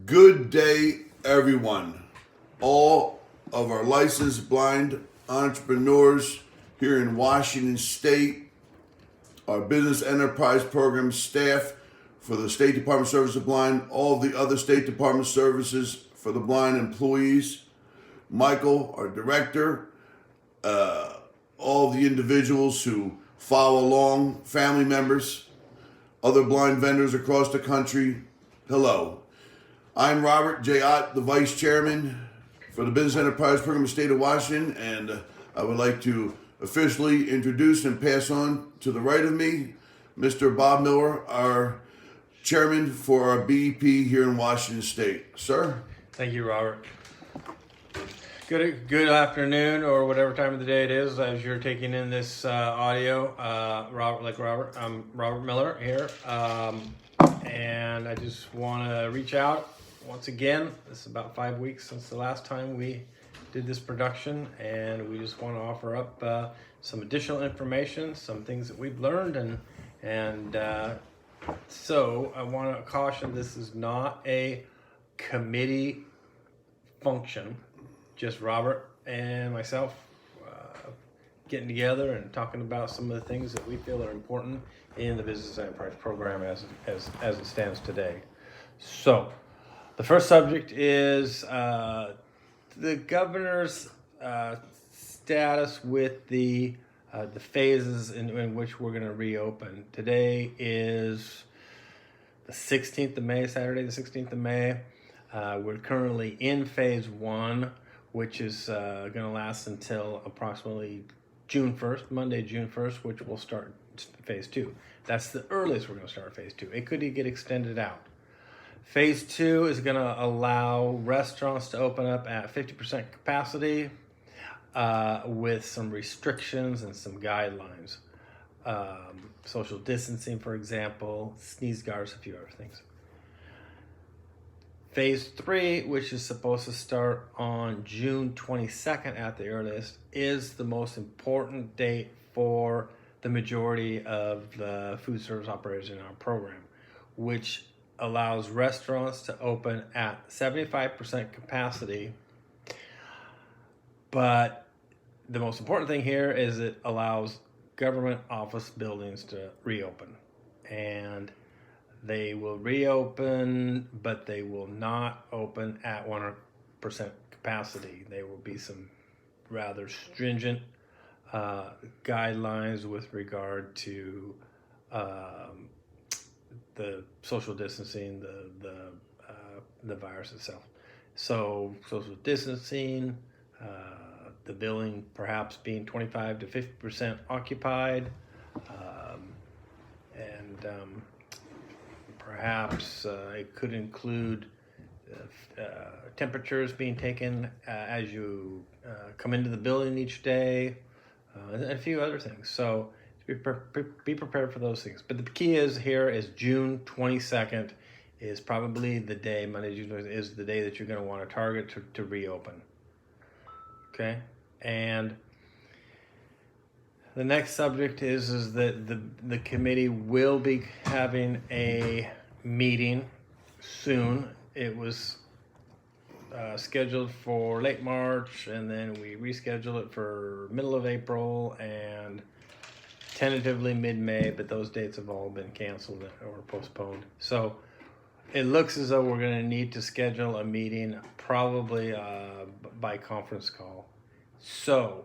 Good day, everyone. All of our licensed blind entrepreneurs here in Washington State, our business enterprise program staff for the State Department of Service of Blind, all of the other State Department services for the blind employees, Michael, our director, all of the individuals who follow along, family members, other blind vendors across the country. Hello. I'm Robert J. Ott, the Vice Chairman for the Business Enterprise Program of the State of Washington, and I would like to officially introduce and pass on to the right of me, Mr. Bob Miller, our Chairman for our BEP here in Washington State. Sir? Thank you, Robert. Good afternoon, or whatever time of the day it is as you're taking in this audio. Robert, I'm Robert Miller here, and I just want to reach out once again. This is about 5 weeks since the last time we did this production, and we just want to offer up some additional information, some things that we've learned, and so I want to caution, this is not a committee function. Just Robert and myself getting together and talking about some of the things that we feel are important in the Business Enterprise Program as it stands today. So, the first subject is the governor's status with the phases in which we're going to reopen. Today is the 16th of May, Saturday the 16th of May. We're currently in phase 1, which is going to last until approximately June 1st, Monday, June 1st, which will start phase 2. That's the earliest we're going to start phase 2. It could get extended out. Phase 2 is going to allow restaurants to open up at 50% capacity with some restrictions and some guidelines. Social distancing, for example, sneeze guards, a few other things. Phase 3, which is supposed to start on June 22nd at the earliest, is the most important date for the majority of the food service operators in our program, which allows restaurants to open at 75% capacity. But the most important thing here is it allows government office buildings to reopen. And they will reopen, but they will not open at 100% capacity. There will be some rather stringent guidelines with regard to the social distancing, the virus itself. So social distancing, the building perhaps being 25 to 50% occupied, and perhaps it could include temperatures being taken as you come into the building each day, and a few other things. So be prepared for those things. But the key is June 22nd is probably the day, Monday, June 22nd, is the day that you're going to want to target to reopen. Okay? And the next subject is that the committee will be having a meeting soon. It was scheduled for late March, and then we rescheduled it for middle of April and tentatively mid-May, but those dates have all been canceled or postponed. So it looks as though we're going to need to schedule a meeting probably by conference call. So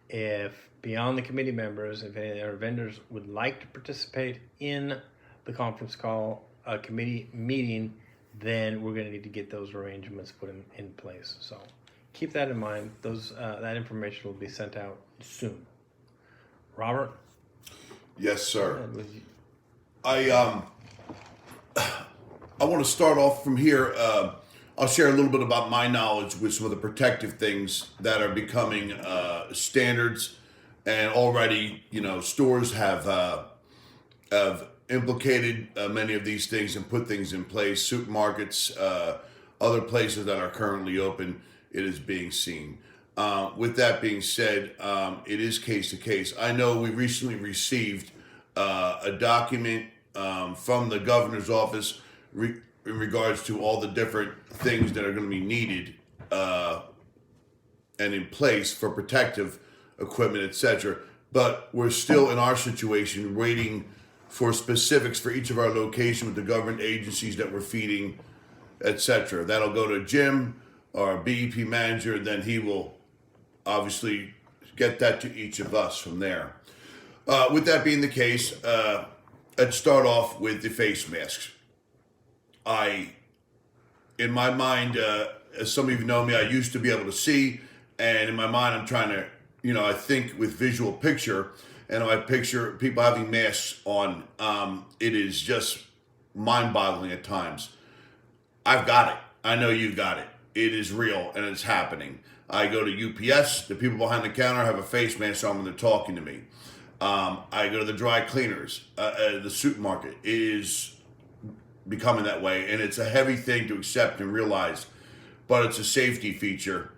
if beyond the committee members, if any of our vendors would like to participate in the conference call, a committee meeting, then we're going to need to get those arrangements put in place. So keep that in mind. That information will be sent out soon. Robert? Yes, sir. I want to start off from here. I'll share a little bit about my knowledge with some of the protective things that are becoming standards, and already, stores have implicated many of these things and put things in place. Supermarkets, other places that are currently open, it is being seen. With that being said, it is case to case. I know we recently received a document from the governor's office in regards to all the different things that are going to be needed and in place for protective equipment, etc. But we're still in our situation waiting for specifics for each of our locations with the government agencies that we're feeding, etc. That'll go to Jim, our BEP manager, then he will obviously get that to each of us from there. With that being the case, let's start off with the face masks. In my mind, as some of you know me, I used to be able to see, and in my mind, I'm trying to, I think with visual picture, and I picture people having masks on. It is just mind-boggling at times. I've got it. I know you've got it. It is real, and it's happening. I go to UPS. The people behind the counter have a face mask on when they're talking to me. I go to the dry cleaners, the supermarket. It is becoming that way, and it's a heavy thing to accept and realize, but it's a safety feature.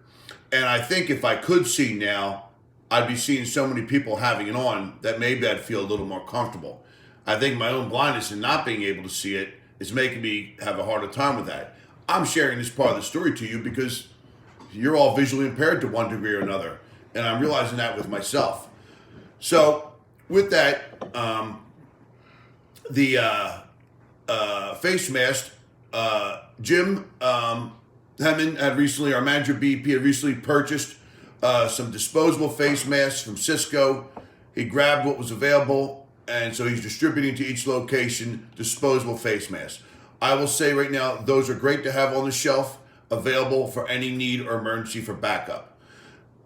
And I think if I could see now, I'd be seeing so many people having it on that maybe I'd feel a little more comfortable. I think my own blindness and not being able to see it is making me have a harder time with that. I'm sharing this part of the story to you because you're all visually impaired to one degree or another, and I'm realizing that with myself. So with that, the face mask, Jim Hemmon had recently, our manager BEP had recently purchased some disposable face masks from Cisco. He grabbed what was available, and so he's distributing to each location disposable face masks. I will say right now, those are great to have on the shelf, available for any need or emergency for backup.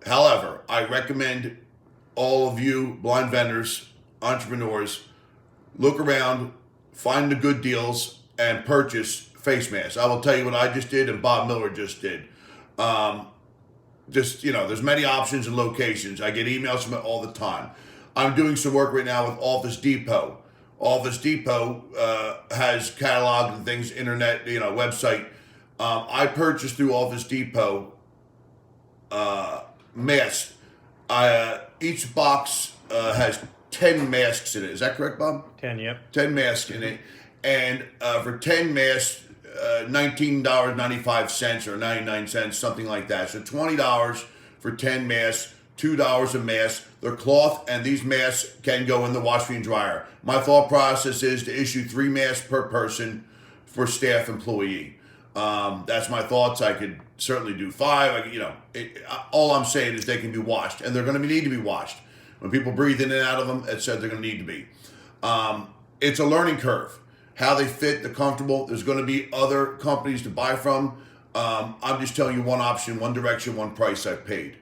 However, I recommend all of you blind vendors, entrepreneurs, look around, find the good deals, and purchase face masks. I will tell you what I just did and Bob Miller just did. There's many options and locations. I get emails from it all the time. I'm doing some work right now with Office Depot. Office Depot has catalog and things, internet, website. I purchased through Office Depot masks. Each box has 10 masks in it. Is that correct, Bob? 10, yep. 10 masks in it. And for 10 masks, $19.95 or 99 cents, something like that. So $20 for 10 masks, $2 a mask. They're cloth, and these masks can go in the wash machine dryer. My thought process is to issue 3 masks per person for staff employee. That's my thoughts. I could certainly do 5. All I'm saying is they can be washed, and they're going to need to be washed. When people breathe in and out of them, it said they're going to need to be. It's a learning curve. How they fit, they're comfortable. There's going to be other companies to buy from. I'm just telling you one option, one direction, one price I've paid.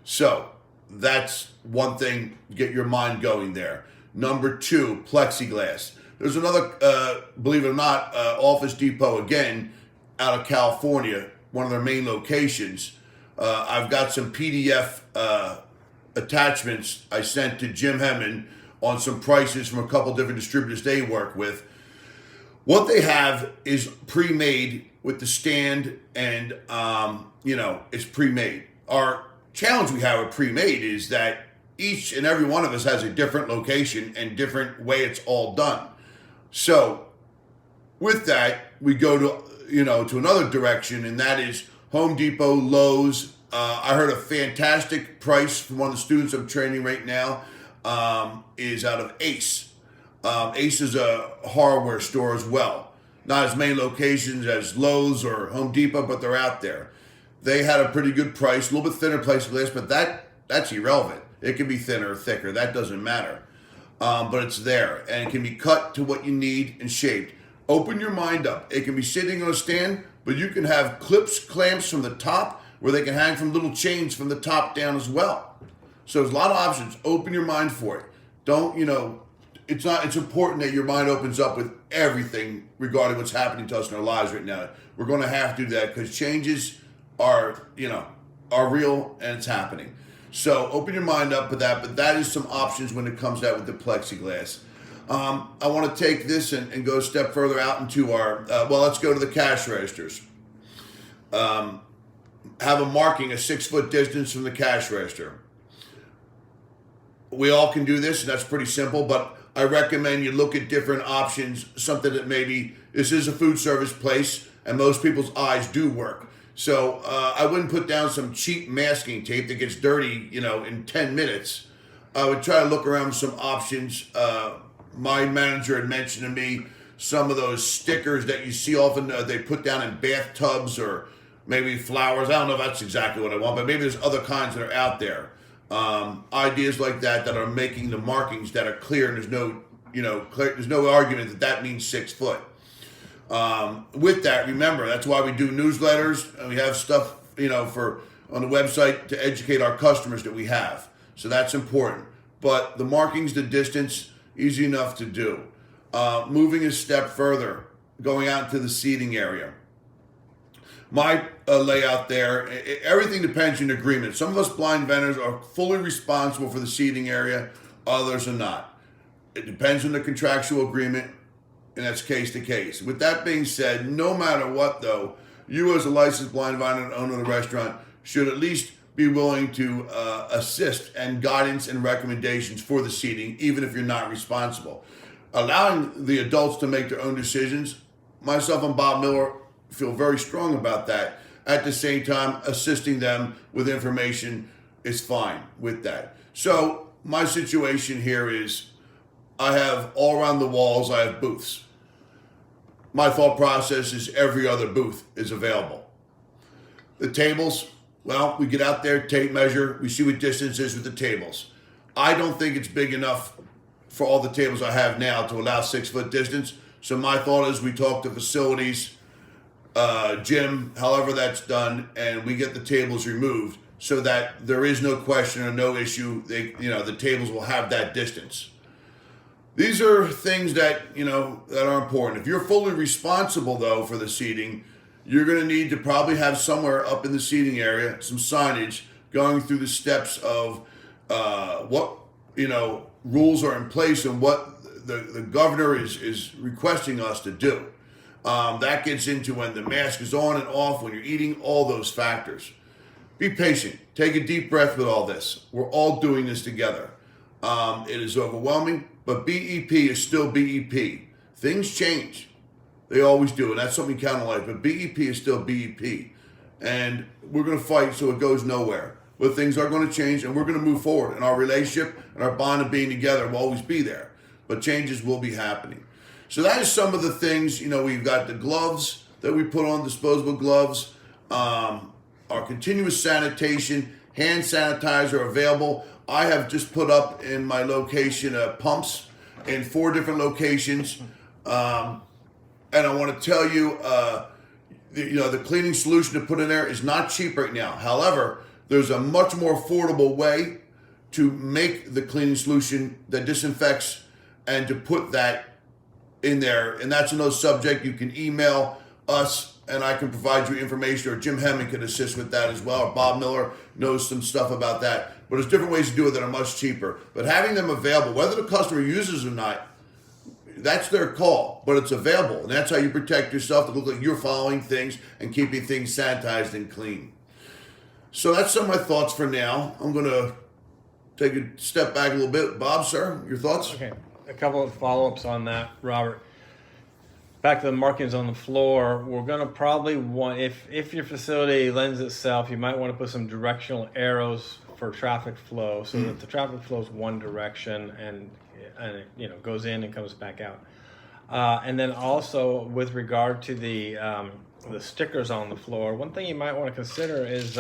So that's one thing. Get your mind going there. Number 2, plexiglass. There's another, believe it or not, Office Depot again out of California, one of their main locations. I've got some PDF attachments I sent to Jim Hemmon on some prices from a couple different distributors they work with. What they have is pre-made with the stand, and it's pre-made. Our challenge we have with pre-made is that each and every one of us has a different location and different way it's all done. So with that, we go to to another direction, and that is Home Depot, Lowe's. I heard a fantastic price from one of the students I'm training right now is out of Ace. Ace is a hardware store as well. Not as many locations as Lowe's or Home Depot, but they're out there. They had a pretty good price, a little bit thinner plexiglass, but that's irrelevant. It can be thinner or thicker. That doesn't matter. But it's there, and it can be cut to what you need and shaped. Open your mind up. It can be sitting on a stand, but you can have clamps from the top where they can hang from little chains from the top down as well. So there's a lot of options. Open your mind for it. Don't, it's important that your mind opens up with everything regarding what's happening to us in our lives right now. We're going to have to do that because changes are real and it's happening. So open your mind up with that, but that is some options when it comes out with the plexiglass. I want to take this and go a step further out into our, let's go to the cash registers. Have a marking, a 6-foot distance from the cash register. We all can do this, and that's pretty simple, but I recommend you look at different options, something that maybe this is a food service place, and most people's eyes do work. So I wouldn't put down some cheap masking tape that gets dirty, in 10 minutes. I would try to look around some options. My manager had mentioned to me some of those stickers that you see often they put down in bathtubs or maybe flowers. I don't know if that's exactly what I want, but maybe there's other kinds that are out there. Ideas like that are making the markings that are clear, and there's no argument that means 6 foot. With that, remember, that's why we do newsletters and we have stuff, on the website to educate our customers that we have. So that's important. But the markings, the distance, easy enough to do. Moving a step further, going out into the seating area. My layout there, everything depends on agreement. Some of us blind vendors are fully responsible for the seating area, others are not. It depends on the contractual agreement, and that's case to case. With that being said, no matter what though, you as a licensed blind vendor owner of the restaurant should at least be willing to assist and guidance and recommendations for the seating, even if you're not responsible. Allowing the adults to make their own decisions, myself and Bob Miller feel very strong about that. At the same time, assisting them with information is fine with that. So my situation here is I have all around the walls, I have booths. My thought process is every other booth is available. The tables, well, we get out there, tape measure, we see what distance is with the tables. I don't think it's big enough for all the tables I have now to allow 6 foot distance. So my thought is we talk to facilities, gym, however that's done, and we get the tables removed so that there is no question or no issue. The tables will have that distance. These are things that, that are important. If you're fully responsible though for the seating, you're going to need to probably have somewhere up in the seating area some signage going through the steps of what rules are in place and what the governor is requesting us to do. That gets into when the mask is on and off, when you're eating, all those factors. Be patient. Take a deep breath with all this. We're all doing this together. It is overwhelming, but BEP is still BEP. Things change. They always do, and that's something you count on life. But BEP is still BEP. And we're going to fight so it goes nowhere. But things are going to change, and we're going to move forward. And our relationship and our bond of being together will always be there. But changes will be happening. So that is some of the things. We've got the gloves that we put on, disposable gloves. Our continuous sanitation, hand sanitizer available. I have just put up in my location pumps in 4 different locations. And I want to tell you, the cleaning solution to put in there is not cheap right now. However, there's a much more affordable way to make the cleaning solution that disinfects and to put that in there. And that's another subject. You can email us and I can provide you information, or Jim Hemming can assist with that as well. Or Bob Miller knows some stuff about that. But there's different ways to do it that are much cheaper. But having them available, whether the customer uses or not, that's their call, but it's available. And that's how you protect yourself to look like you're following things and keeping things sanitized and clean. So that's some of my thoughts for now. I'm going to take a step back a little bit. Bob, sir, your thoughts? Okay, a couple of follow-ups on that, Robert. Back to the markings on the floor, we're going to probably want, if your facility lends itself, you might want to put some directional arrows for traffic flow so that the traffic flows one direction and it goes in and comes back out. And then also with regard to the stickers on the floor, one thing you might want to consider is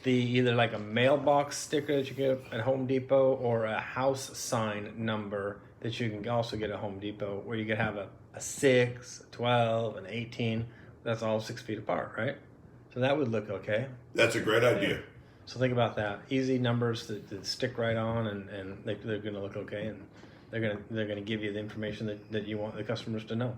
either like a mailbox sticker that you get at Home Depot or a house sign number that you can also get at Home Depot, where you could have a 6, a 12, an 18. That's all 6 feet apart, right? So that would look okay. That's a great idea. So think about that. Easy numbers that stick right on, and they're going to look okay, and they're going to give you the information that you want the customers to know.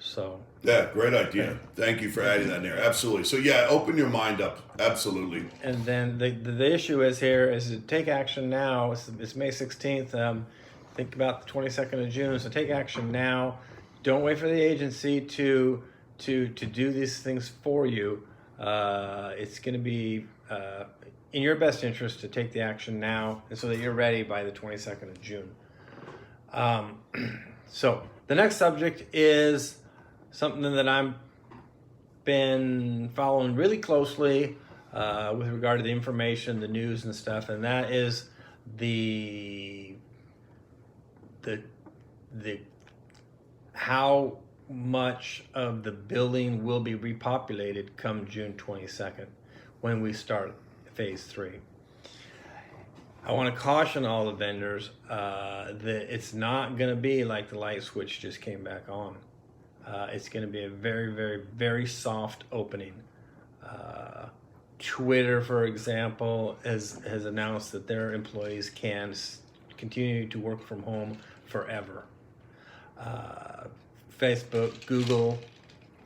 So yeah, great idea. Thank you for adding that in there. Absolutely. So yeah, open your mind up. Absolutely. And then the issue is to take action now. It's May 16th. Think about the 22nd of June. So take action now. Don't wait for the agency to do these things for you. It's going to be in your best interest to take the action now, and so that you're ready by the 22nd of June. So the next subject is something that I'm been following really closely with regard to the information, the news and stuff, and that is the how much of the building will be repopulated come June 22nd when we start phase 3. I want to caution all the vendors that it's not going to be like the light switch just came back on. It's going to be a very, very, very soft opening. Twitter, for example, has announced that their employees can continue to work from home forever. Facebook, Google,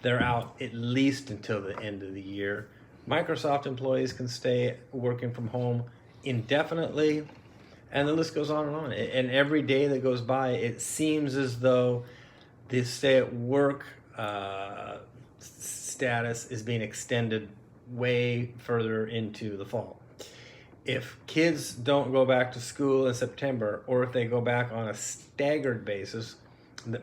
they're out at least until the end of the year. Microsoft employees can stay working from home indefinitely, and the list goes on and on. And every day that goes by, it seems as though the stay at work status is being extended way further into the fall. If kids don't go back to school in September, or if they go back on a staggered basis,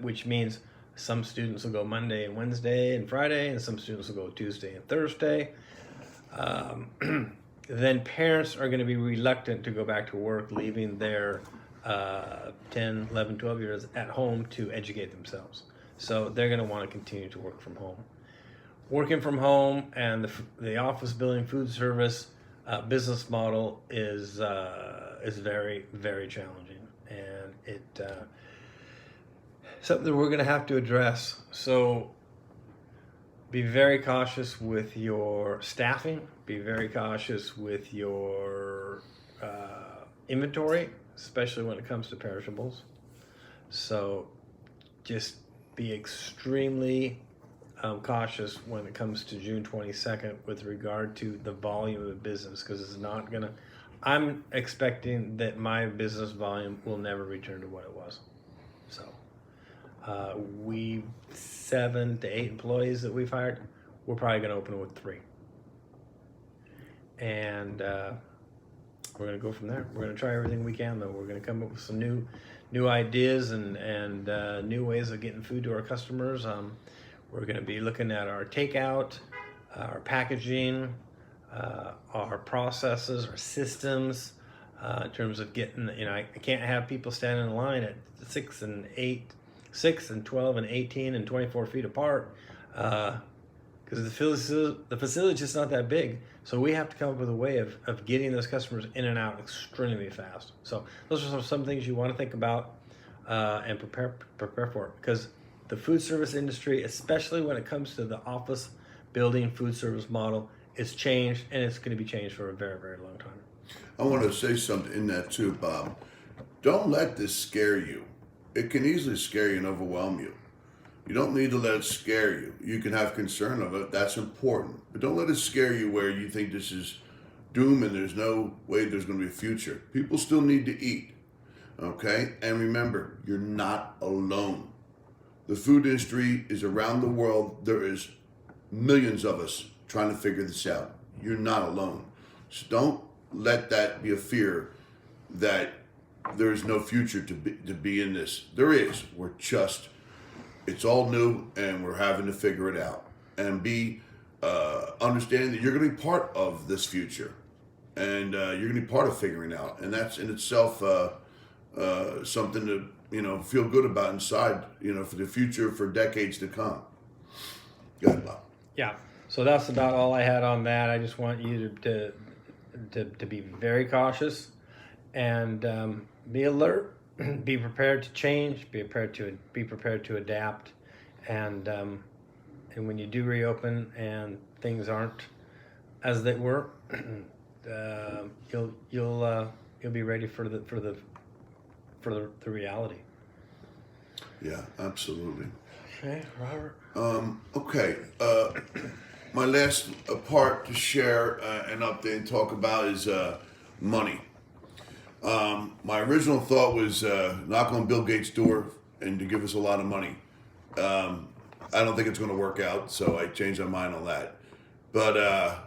which means some students will go Monday and Wednesday and Friday, and some students will go Tuesday and Thursday, then parents are going to be reluctant to go back to work, leaving their 10, 11, 12 years at home to educate themselves. So they're going to want to continue to work from home. Working from home and the office building food service business model is very, very challenging, and it something that we're going to have to address. So be very cautious with your staffing. Be very cautious with your inventory, especially when it comes to perishables. So just be extremely cautious when it comes to June 22nd with regard to the volume of business, because it's not going to, I'm expecting that my business volume will never return to what it was. So we 7 to 8 employees that we've hired, we're probably going to open with 3. And we're going to go from there. We're going to try everything we can, though. We're going to come up with some new ideas and new ways of getting food to our customers. We're going to be looking at our takeout, our packaging, our processes, our systems, in terms of getting, I can't have people standing in line at 6 and 12 and 18 and 24 feet apart, because the facility is just not that big. So we have to come up with a way of getting those customers in and out extremely fast. So those are some things you want to think about and prepare for, because the food service industry, especially when it comes to the office building food service model, is changed, and it's going to be changed for a very, very long time. I want to say something in that too, Bob. Don't let this scare you. It can easily scare you and overwhelm you. You don't need to let it scare you. You can have concern of it. That's important. But don't let it scare you where you think this is doom and there's no way there's going to be a future. People still need to eat. Okay? And remember, you're not alone. The food industry is around the world. There is millions of us trying to figure this out. You're not alone. So don't let that be a fear that there is no future to be in this. There is. It's all new, and we're having to figure it out. And be understanding that you're going to be part of this future, and you're going to be part of figuring out. And that's in itself something to feel good about inside, for the future, for decades to come. Go ahead, Bob. Yeah. So that's about all I had on that. I just want you to be very cautious and be alert, be prepared to change, be prepared to adapt, and when you do reopen and things aren't as they were, you'll be ready for the reality. Yeah, absolutely. Okay, Robert. Okay. My last part to share and update and talk about is money. My original thought was knock on Bill Gates' door and to give us a lot of money. I don't think it's going to work out, so I changed my mind on that. But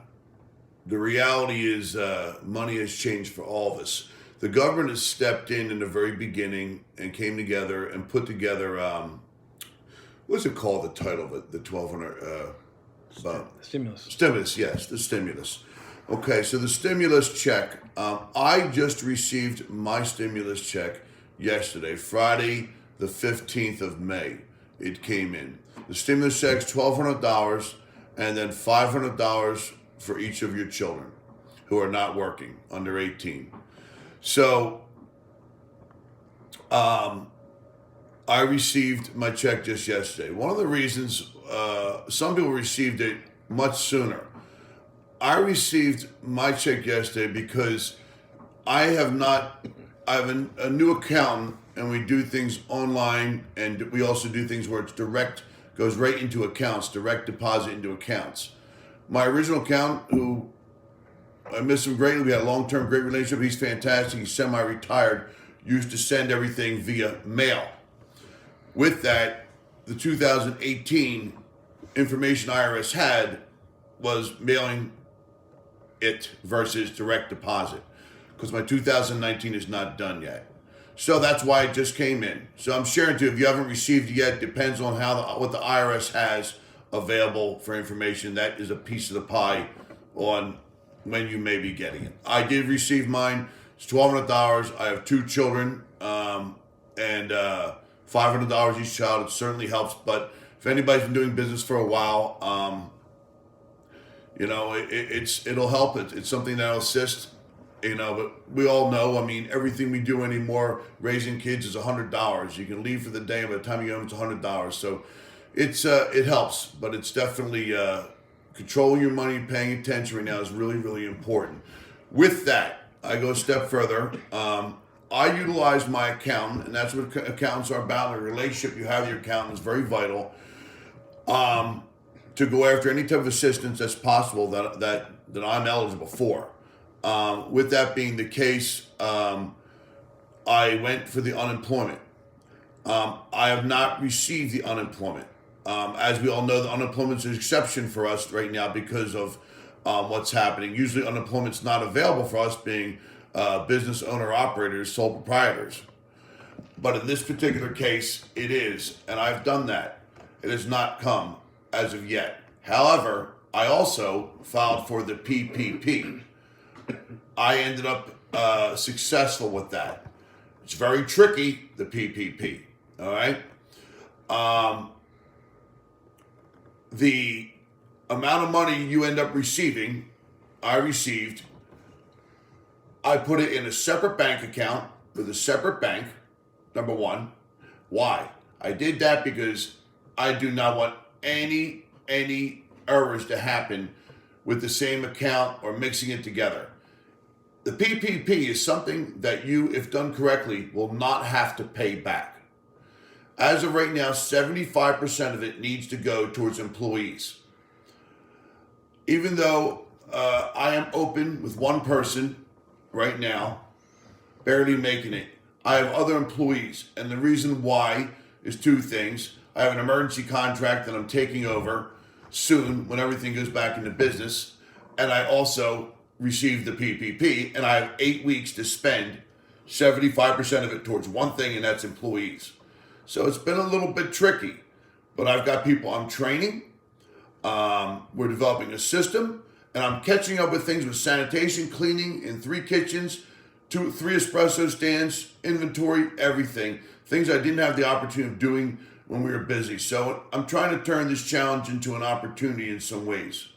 the reality is money has changed for all of us. The government has stepped in the very beginning and came together and put together what's it called? The title of it, the 1,200 Stimulus. stimulus. Yes, the stimulus. Okay, so the stimulus check. I just received my stimulus check yesterday, Friday, the 15th of May. It came in. The stimulus check's $1,200, and then $500 for each of your children who are not working under 18. So, I received my check just yesterday. One of the reasons some people received it much sooner. I received my check yesterday because I have a new accountant, and we do things online, and we also do things where it's direct, goes right into accounts, direct deposit into accounts. My original accountant, who I miss him greatly, we had a long-term great relationship, he's fantastic, he's semi-retired, used to send everything via mail. With that, the 2018 information IRS had was mailing it versus direct deposit, because my 2019 is not done yet. So that's why it just came in. So I'm sharing too, if you haven't received it yet, depends on what the IRS has available for information. That is a piece of the pie on when you may be getting it. I did receive mine. It's $1,200. I have 2 children, and $500 each child. It certainly helps. But if anybody's been doing business for a while, it'll help. It's something that'll assist. But we all know, everything we do anymore, raising kids is $100. You can leave for the day, and by the time you get home, it's $100. So it helps, but it's definitely controlling your money, paying attention right now is really, really important. With that, I go a step further. I utilize my accountant, and that's what accountants are about. The relationship you have with your accountant is very vital, to go after any type of assistance that's possible that I'm eligible for. With that being the case, I went for the unemployment. I have not received the unemployment. As we all know, the unemployment is an exception for us right now because of what's happening. Usually unemployment's not available for us being business owner operators, sole proprietors. But in this particular case, it is, and I've done that. It has not come as of yet. However, I also filed for the PPP. I ended up successful with that. It's very tricky, the PPP. All right. The amount of money you end up receiving, I received. I put it in a separate bank account with a separate bank. Number one. Why? I did that because I do not want any errors to happen with the same account or mixing it together. The PPP is something that you, if done correctly, will not have to pay back. As of right now, 75% of it needs to go towards employees. Even though I am open with one person right now, barely making it, I have other employees. And the reason why is 2 things. I have an emergency contract that I'm taking over soon when everything goes back into business. And I also received the PPP, and I have 8 weeks to spend 75% of it towards one thing, and that's employees. So it's been a little bit tricky, but I've got people I'm training. We're developing a system, and I'm catching up with things with sanitation, cleaning in 3 kitchens, 3 espresso stands, inventory, everything. Things I didn't have the opportunity of doing when we were busy. So I'm trying to turn this challenge into an opportunity in some ways.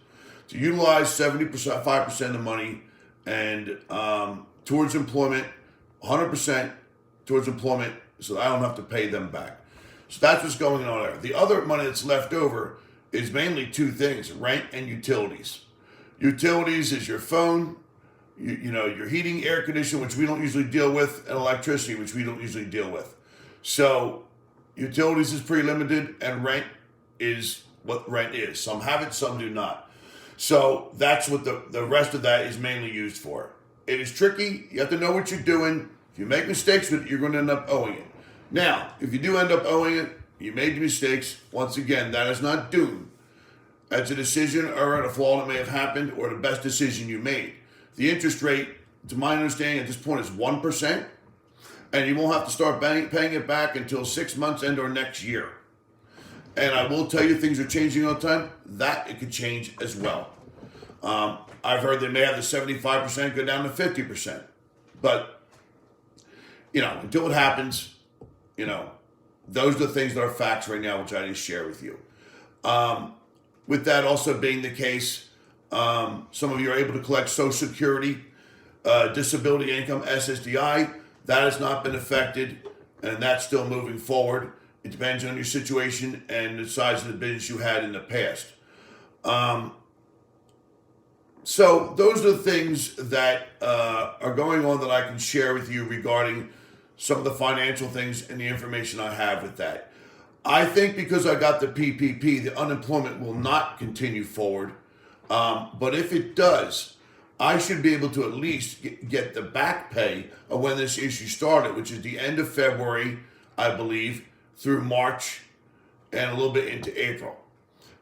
To utilize 75% of the money and towards employment, 100% towards employment, so that I don't have to pay them back. So that's what's going on there. The other money that's left over is mainly 2 things: rent and utilities. Utilities is your phone, your heating, air conditioning, which we don't usually deal with, and electricity, which we don't usually deal with. So utilities is pretty limited, and rent is what rent is. Some have it, some do not. So that's what the rest of that is mainly used for. It is tricky. You have to know what you're doing. If you make mistakes with it, you're going to end up owing it. Now, if you do end up owing it, you made mistakes. Once again, that is not doomed. That's a decision or a flaw that may have happened or the best decision you made. The interest rate, to my understanding at this point, is 1%. And you won't have to start paying it back until 6 months and or next year. And I will tell you, things are changing all the time. That it could change as well. I've heard they may have the 75% go down to 50%. But, until it happens, those are the things that are facts right now, which I just share with you. With that also being the case, some of you are able to collect Social Security, disability income, SSDI. That has not been affected, and that's still moving forward. It depends on your situation and the size of the business you had in the past. So those are the things that are going on that I can share with you regarding some of the financial things and the information I have with that. I think because I got the PPP, the unemployment will not continue forward. But if it does, I should be able to at least get the back pay of when this issue started, which is the end of February, I believe, through March and a little bit into April.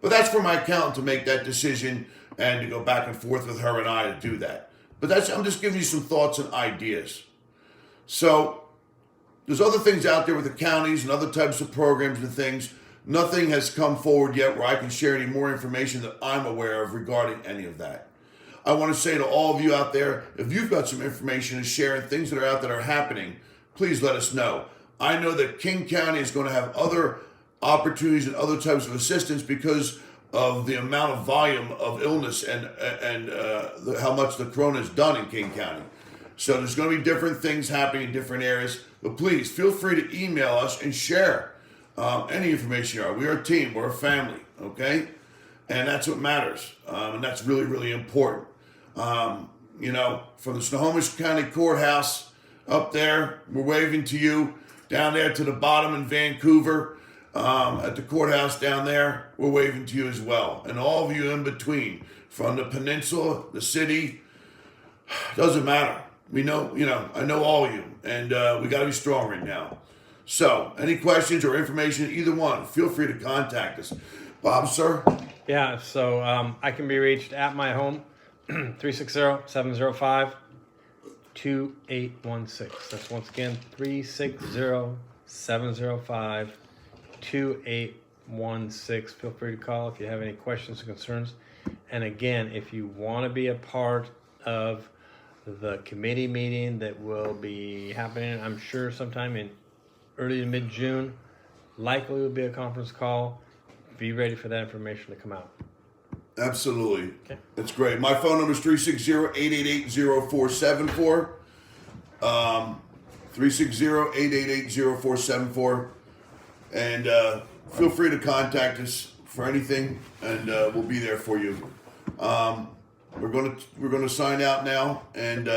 But that's for my accountant to make that decision and to go back and forth with her and I to do that. But I'm just giving you some thoughts and ideas. So there's other things out there with the counties and other types of programs and things. Nothing has come forward yet where I can share any more information that I'm aware of regarding any of that. I want to say to all of you out there, if you've got some information to share and things that are out that are happening, please let us know. I know that King County is going to have other opportunities and other types of assistance because of the amount of volume of illness and how much the corona has done in King County. So there's going to be different things happening in different areas. But please feel free to email us and share any information you are. We are a team. We're a family. Okay? And that's what matters. And that's really, really important. From the Snohomish County Courthouse up there, we're waving to you. Down there to the bottom in Vancouver, at the courthouse down there, we're waving to you as well. And all of you in between, from the peninsula, the city, doesn't matter. We know, I know all of you, and we got to be strong right now. So, any questions or information, either one, feel free to contact us. Bob, sir? Yeah, so I can be reached at my home, 360-705-2816. That's once again 360-705-2816. Feel free to call if you have any questions or concerns. And again, if you want to be a part of the committee meeting that will be happening, I'm sure sometime in early to mid-June, likely will be a conference call. Be ready for that information to come out. Absolutely. Okay. That's great. My phone number is 360-888-0474. 360-888-0474. And feel free to contact us for anything, and we'll be there for you. We're gonna sign out now, and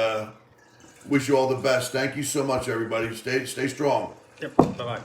wish you all the best. Thank you so much, everybody. Stay strong. Yep. Bye-bye.